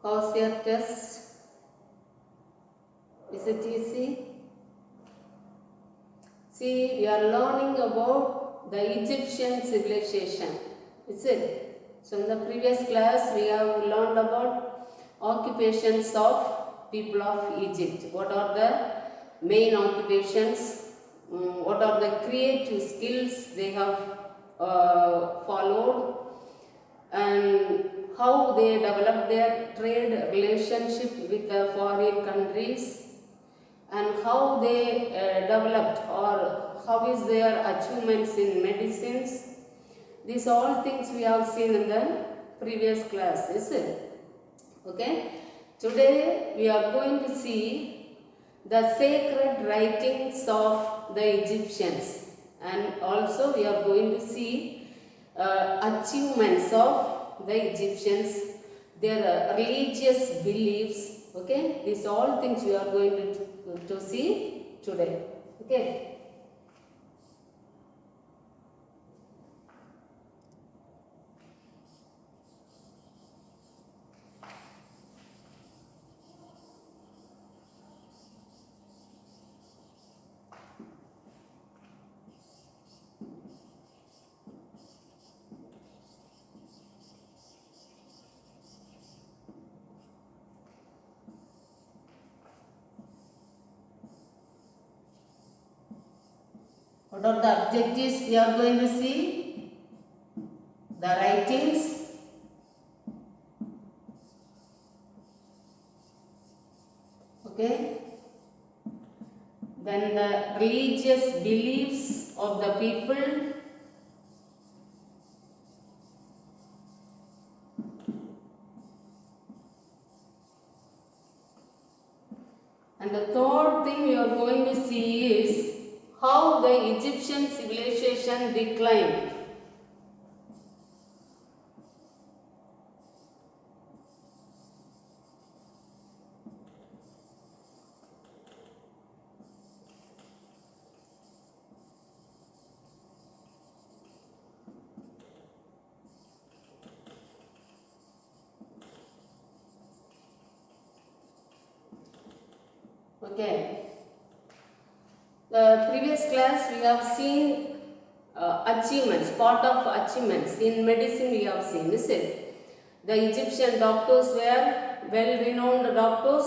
How's your test? Is it easy? See, we are learning about the Egyptian civilization. Is it? So in the previous class, we have learned about occupations of people of Egypt. What are the main occupations? What are the creative skills they have followed? And how they developed their trade relationship with the foreign countries, and how they developed or how is their achievements in medicines. These all things we have seen in the previous class, is it? Okay. Today we are going to see the sacred writings of the Egyptians, and also we are going to see achievements of the Egyptians, their religious beliefs. Okay, these all things we are going to see today. Okay. What are the objectives we are going to see? The writings, okay, then the religious beliefs of the people, and the third thing we are going to see is how the Egyptian civilization declined. Okay. The previous class we have seen achievements, part of achievements in medicine we have seen, is it? The Egyptian doctors were well-renowned doctors.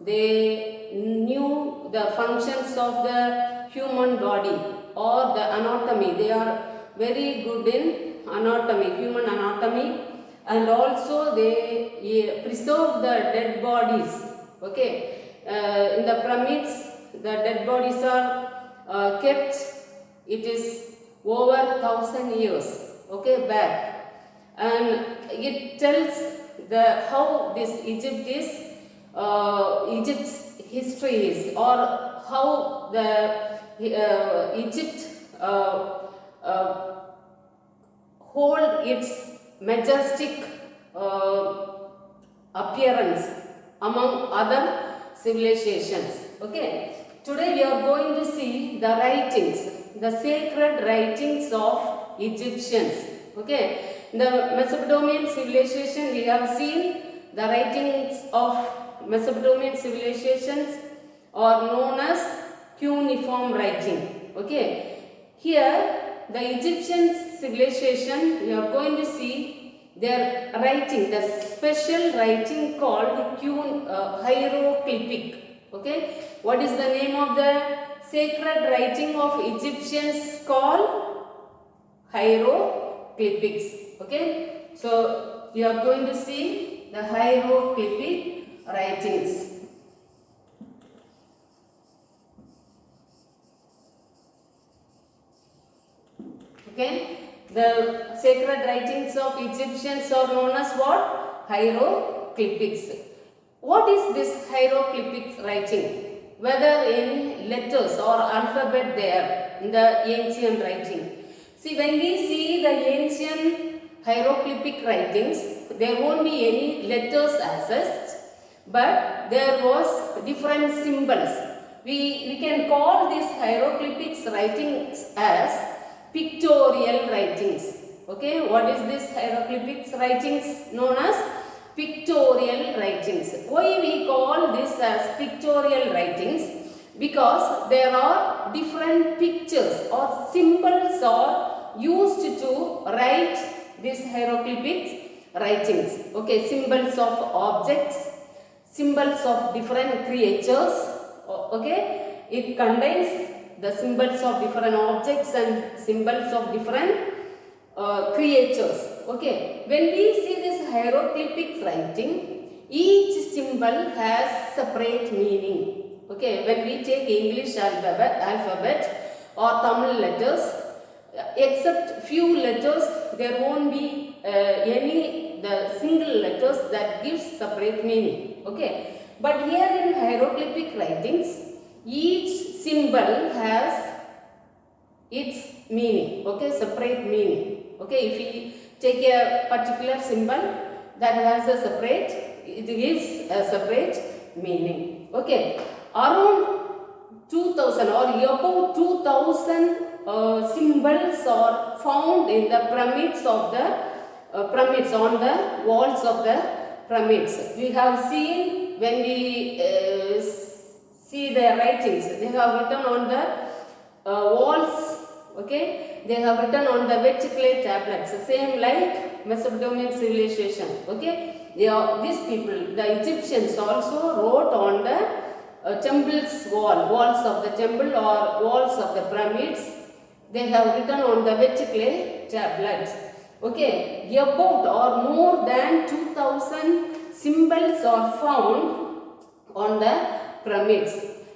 They knew the functions of the human body or the anatomy. They are very good in anatomy, human anatomy, and also they preserve the dead bodies. Okay. In the pyramids, the dead bodies are kept. It is over 1,000 years, okay, back, and it tells the how this Egypt is, Egypt's history is, or how the Egypt hold its majestic appearance among other civilizations. Okay. Today we are going to see the writings, the sacred writings of Egyptians. Okay. In the Mesopotamian civilization we have seen the writings of Mesopotamian civilizations are known as cuneiform writing. Okay. Here the Egyptian civilization we are going to see their writing, the special writing called hieroglyphic. Okay, what is the name of the sacred writing of Egyptians called? Hieroglyphics. Okay, so we are going to see the hieroglyphic writings. Okay. The sacred writings of Egyptians are known as what? Hieroglyphics. What is this hieroglyphic writing? Whether any letters or alphabet there in the ancient writing. See, when we see the ancient hieroglyphic writings, there won't be any letters as such, but there was different symbols. We can call these hieroglyphics writings as pictorial writings. Okay, what is this hieroglyphics writings known as? pictorial writings. Why we call this as pictorial writings? Because there are different pictures or symbols are used to write these hieroglyphics writings. Okay, symbols of objects, symbols of different creatures. Okay, it contains the symbols of different objects and symbols of different creatures. Okay, when we see this hieroglyphic writing, each symbol has separate meaning. Okay, when we take English alphabet or Tamil letters, except few letters, there won't be any the single letters that gives separate meaning. Okay, but here in hieroglyphic writings, each symbol has its meaning. Okay, separate meaning. Okay, if we take a particular symbol that has a separate, it gives a separate meaning. Okay, around 2000 or above 2000 symbols are found in the pyramids of the pyramids, on the walls of the pyramids. We have seen when we see the writings, they have written on the walls. Okay, they have written on the wet clay tablets, same like Mesopotamian civilization. Okay, these people, the Egyptians, also wrote on the temple's walls of the temple or walls of the pyramids. They have written on the wet clay tablets. Okay, about or more than 2000 symbols are found on the pyramids.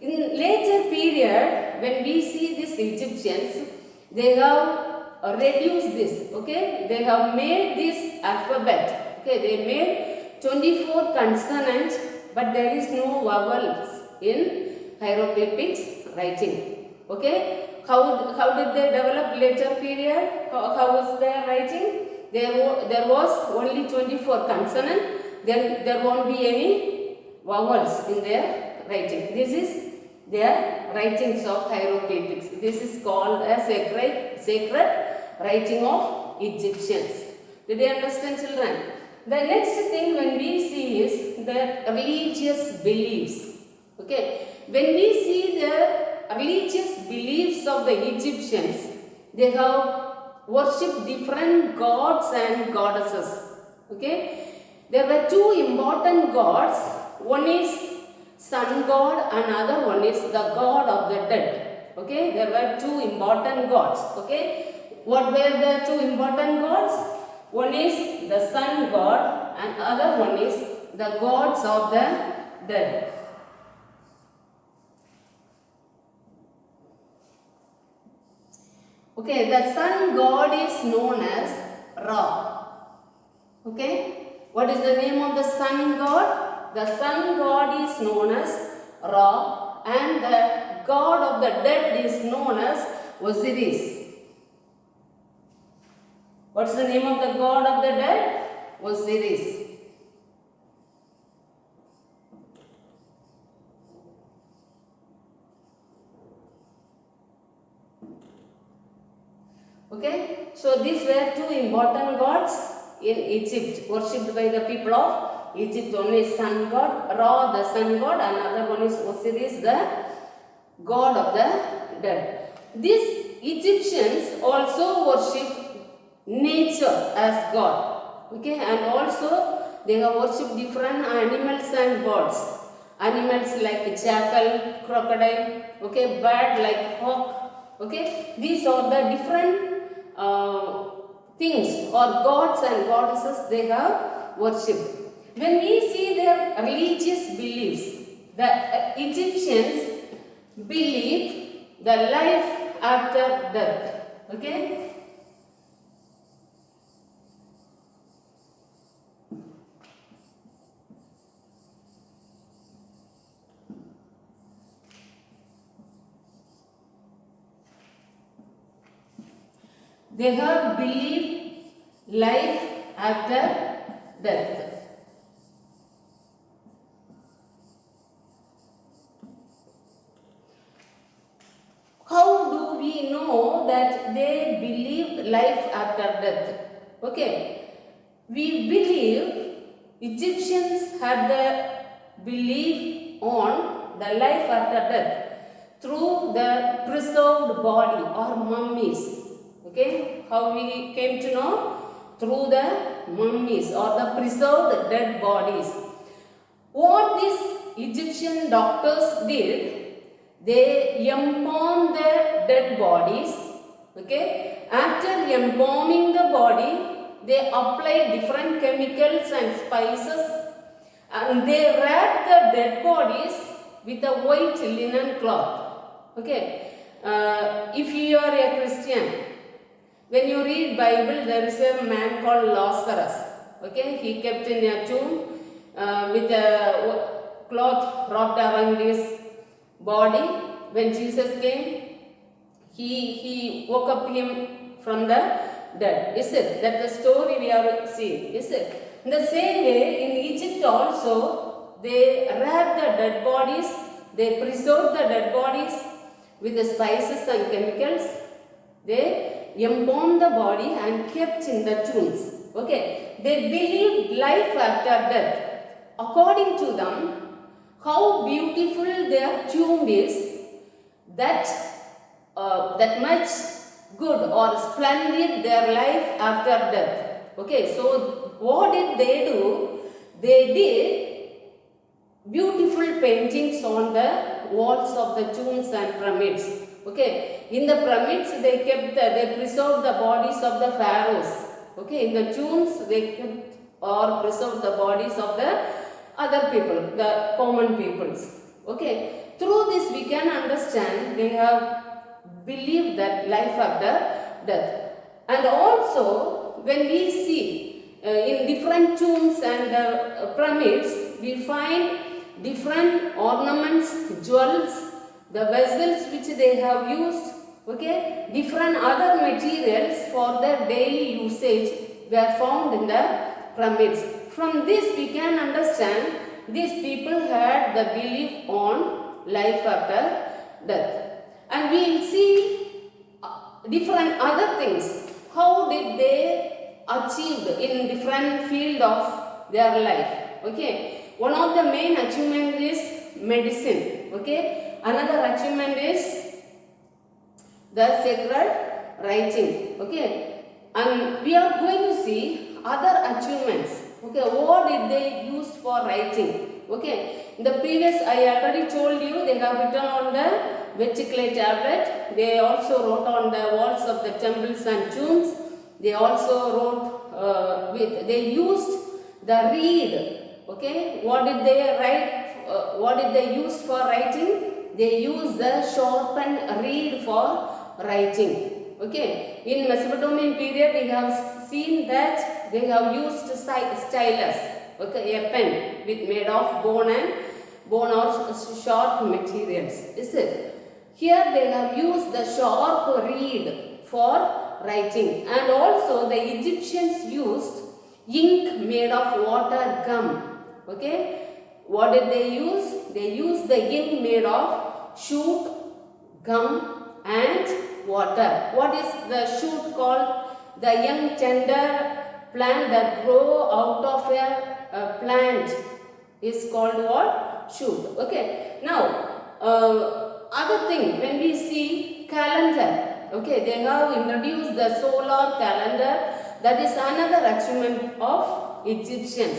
In later period, when we see these Egyptians, they have reduced this. Okay, they have made this alphabet. Okay, they made 24 consonants, but there is no vowels in hieroglyphics writing. Okay, how did they develop later period? How was their writing? There was only 24 consonant. Then there won't be any vowels in their writing. This is their writings of hieroglyphics. This is called a sacred writing of Egyptians. Did you understand, children? The next thing when we see is the religious beliefs. Okay, when we see the religious beliefs of the Egyptians, they have worshipped different gods and goddesses. Okay, there were two important gods. One is sun god, another one is the god of the dead. Okay, there were two important gods. Okay, what were the two important gods? One is the sun god and other one is the gods of the dead. Okay, the sun god is known as Ra. Okay, what is the name of the sun god? The sun god is known as Ra and the god of the dead is known as Osiris. What's the name of the god of the dead? Osiris. Okay, so these were two important gods in Egypt, worshipped by the people of Egypt. One is sun god, Ra the sun god, and another one is Osiris, the god of the dead. These Egyptians also worship nature as god. Okay, and also they have worshipped different animals and birds. Animals like jackal, crocodile, okay, bird like hawk. Okay, these are the different things or gods and goddesses they have worshipped. When we see their religious beliefs, the Egyptians believe the life after death. Okay? They have believed life after death. How do we know that they believe life after death? Okay, we believe Egyptians had the belief on the life after death through the preserved body or mummies. Okay, how we came to know? Through the mummies or the preserved dead bodies. What these Egyptian doctors did, they embalmed the dead bodies. Okay, after embalming the body, they applied different chemicals and spices, and they wrapped the dead bodies with a white linen cloth. Okay, if you are a Christian, when you read Bible, there is a man called Lazarus. Okay, he kept in a tomb with a cloth wrapped around his body. When Jesus came, he woke up him from the dead. Is it? That's the story we are seeing. Is it? In the same way, in Egypt also, they wrapped the dead bodies, they preserved the dead bodies with the spices and chemicals. They embalmed the body and kept in the tombs. Okay, they believed life after death. According to them, how beautiful their tomb is, that much good or splendid their life after death. Okay, so what did they do? They did beautiful paintings on the walls of the tombs and pyramids. Okay, in the pyramids they preserved the bodies of the pharaohs. Okay, in the tombs they kept or preserved the bodies of the other people, the common peoples. Okay, through this we can understand they have believed that life after death. And also when we see in different tombs and pyramids, we find different ornaments, jewels, the vessels which they have used, okay, different other materials for their daily usage were found in the pyramids. From this we can understand these people had the belief on life after death. And we will see different other things. How did they achieve in different field of their life? Okay, one of the main achievement is medicine. Okay, another achievement is the sacred writing. Okay, and we are going to see other achievements. Okay, what did they use for writing? Okay, in the previous I already told you they have written on the vertical tablet. They also wrote on the walls of the temples and tombs. They also wrote they used the reed. Okay, what did they write? What did they use for writing? They used the sharpened reed for writing. Okay, in Mesopotamian period we have seen that they have used stylus. Okay, a pen made of bone or sharp materials. Is it? Here they have used the sharp reed for writing, and also the Egyptians used ink made of water gum. Okay, what did they use? They used the ink made of shoot, gum and water. What is the shoot called? The young tender plant that grow out of a plant is called what? Shoot. Okay, now other thing, when we see calendar, okay, they have introduced the solar calendar. That is another achievement of Egyptians.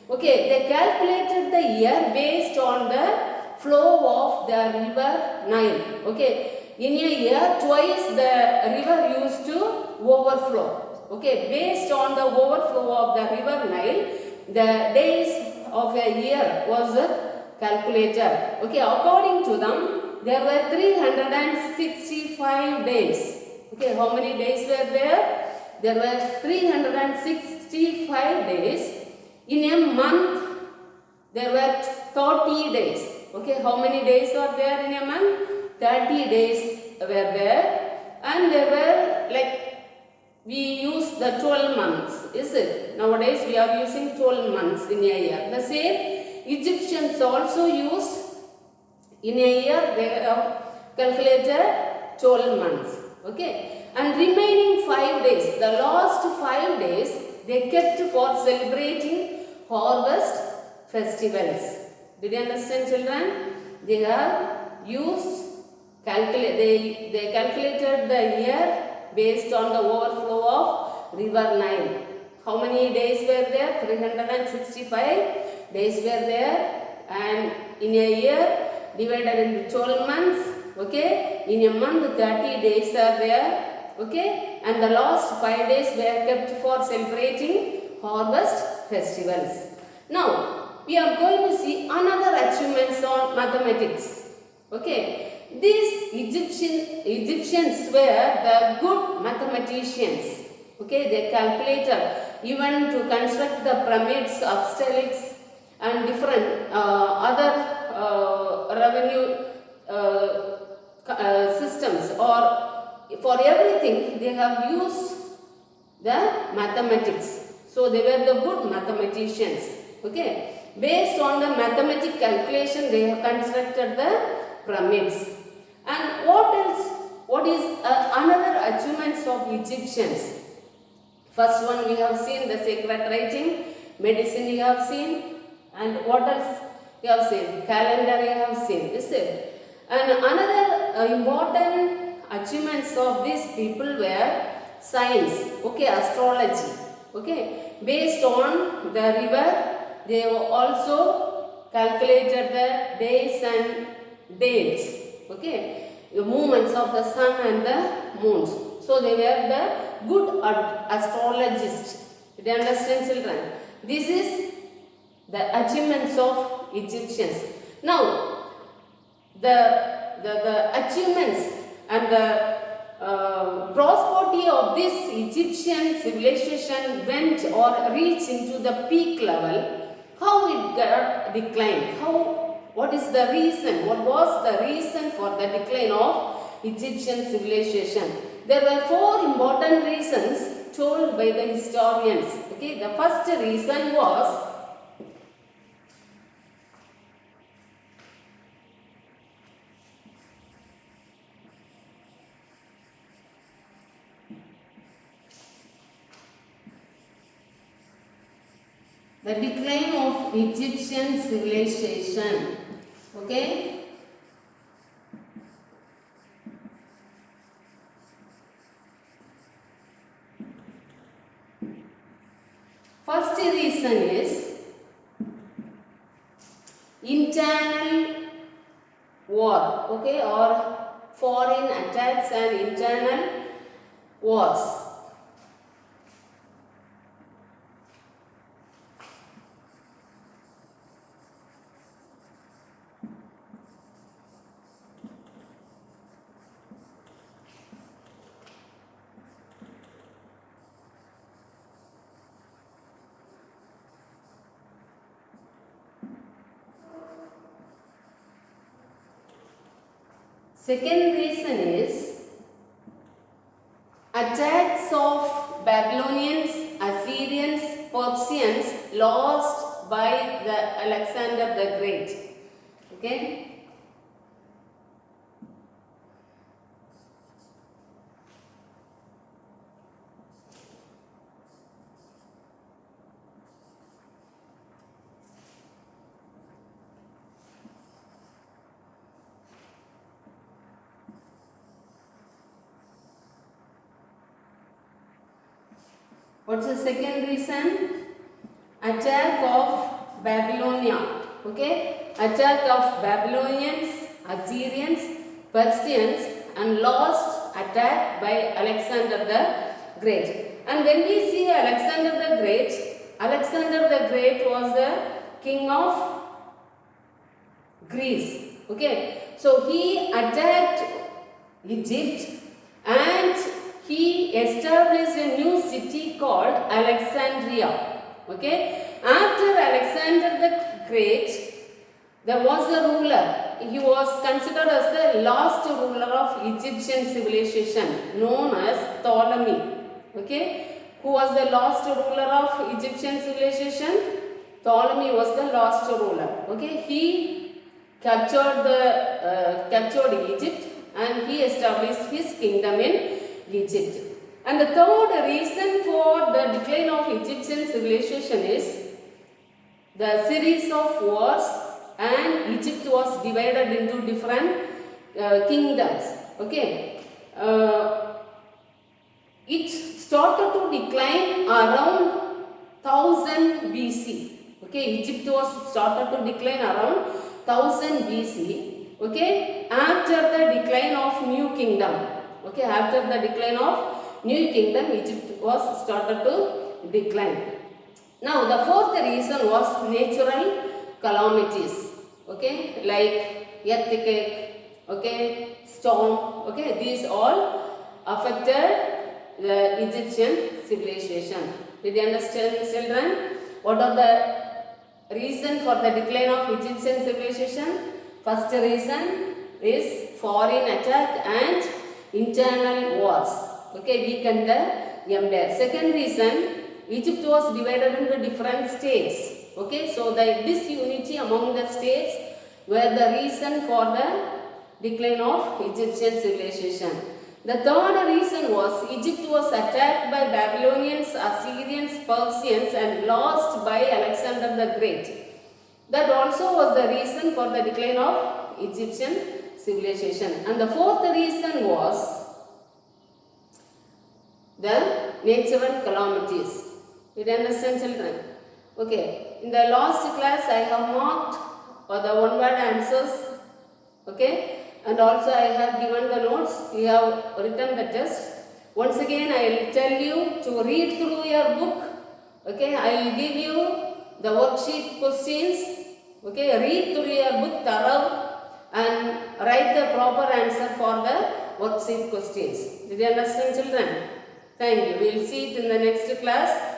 Okay, they calculated the year based on the flow of the river Nile. Okay, in a year twice the river used to overflow. Okay, based on the overflow of the river Nile, the days of a year was calculated. Okay, according to them, there were 365 days. Okay, how many days were there? There were 365 days. In a month, there were 30 days. Okay, how many days are there in a month? 30 days were there. And there were we use the 12 months, is it? Nowadays we are using 12 months in a year. The same Egyptians also used in a year they have calculated 12 months. Okay, and remaining 5 days, the last 5 days they kept for celebrating harvest festivals. Did you understand, children? They have used they calculated the year based on the overflow of river Nile. How many days were there? 365 days were there, and in a year divided into 12 months. Okay, in a month 30 days are there. Okay, and the last 5 days were kept for celebrating harvest festivals. Now we are going to see another achievements on mathematics. Okay, these Egyptians were the good mathematicians. Okay, they calculated even to construct the pyramids, obelisk, and different other revenue systems, or for everything they have used the mathematics. So they were the good mathematicians. Okay, based on the mathematical calculation they have constructed the pyramids. And what else? What is another achievements of Egyptians? First one we have seen the sacred writing, medicine we have seen, and what else we have seen? Calendar we have seen. Is it? And another important achievements of these people were science. Okay, astrology. Okay, based on the river, they also calculated the days and dates. Okay, the movements of the sun and the moons. So they were the good astrologists. Do you understand, children? This is the achievements of Egyptians. Now, the achievements and the prosperity of this Egyptian civilization went or reached into the peak level. How it got declined? What is the reason? What was the reason for the decline of Egyptian civilization? There were 4 important reasons told by the historians. Okay, the first reason was the decline of Egyptian civilization. Okay. First reason is internal war. Okay, or foreign attacks and internal wars. Second reason is attacks of Babylonians, Assyrians, Persians lost by the Alexander the Great. Okay. What's the second reason? Attack of Babylonia. Okay, attack of Babylonians, Assyrians, Persians, and lost attack by Alexander the Great. And when we see Alexander the Great was the king of Greece. Okay, so he attacked Egypt and he established a new city called Alexandria. Okay, after Alexander the Great, there was a ruler. He was considered as the last ruler of Egyptian civilization, known as Ptolemy. Okay, who was the last ruler of Egyptian civilization? Ptolemy was the last ruler. Okay, he captured Egypt and he established his kingdom in Egypt. And the third reason for the decline of Egyptian civilization is the series of wars, and Egypt was divided into different kingdoms. Okay, it started to decline around 1000 BC. Okay, Egypt was started to decline around 1000 BC. Okay, after the decline of New Kingdom. Okay, after the decline of New Kingdom, Egypt was started to decline. Now, the fourth reason was natural calamities. Okay, like earthquake, okay, storm, okay, these all affected the Egyptian civilization. Did you understand, children? What are the reason for the decline of Egyptian civilization? First reason is foreign attack and internal wars. Okay, weakened the empire. Second reason, Egypt was divided into different states. Okay, so the disunity among the states were the reason for the decline of Egyptian civilization. The third reason was Egypt was attacked by Babylonians, Assyrians, Persians and lost by Alexander the Great. That also was the reason for the decline of Egyptian civilization. And the fourth reason was the natural calamities. Did you understand, children? Okay, in the last class I have marked the one word answers. Okay, and also I have given the notes. You have written the test. Once again I will tell you to read through your book. Okay, I will give you the worksheet questions. Okay, read through your book thorough and write the proper answer for the worksheet questions. Did you understand, children? Thank you. We will see it in the next class.